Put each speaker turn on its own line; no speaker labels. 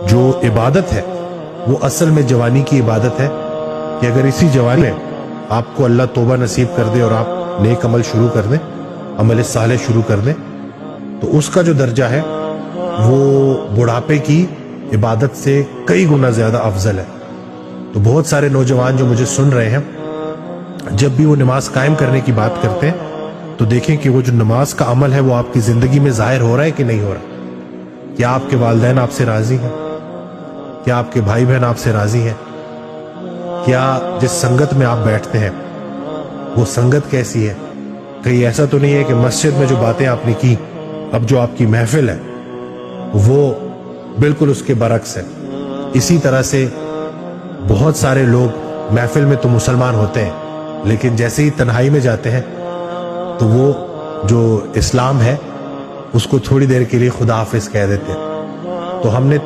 جو عبادت ہے وہ اصل میں جوانی کی عبادت ہے کہ اگر اسی جوانی میں آپ کو اللہ توبہ نصیب کر دے اور آپ نیک عمل شروع کر دیں، عمل صالح شروع کر دیں، تو اس کا جو درجہ ہے وہ بڑھاپے کی عبادت سے کئی گنا زیادہ افضل ہے۔ تو بہت سارے نوجوان جو مجھے سن رہے ہیں، جب بھی وہ نماز قائم کرنے کی بات کرتے ہیں تو دیکھیں کہ وہ جو نماز کا عمل ہے وہ آپ کی زندگی میں ظاہر ہو رہا ہے کہ نہیں ہو رہا۔ کیا آپ کے والدین آپ سے راضی ہیں؟ کیا آپ کے بھائی بہن آپ سے راضی ہیں؟ کیا جس سنگت میں آپ بیٹھتے ہیں وہ سنگت کیسی ہے؟ کہیں ایسا تو نہیں ہے کہ مسجد میں جو باتیں آپ نے کی، اب جو آپ کی محفل ہے وہ بالکل اس کے برعکس ہے۔ اسی طرح سے بہت سارے لوگ محفل میں تو مسلمان ہوتے ہیں، لیکن جیسے ہی تنہائی میں جاتے ہیں تو وہ جو اسلام ہے اس کو تھوڑی دیر کے لیے خدا حافظ کہہ دیتے ہیں۔ تو ہم نے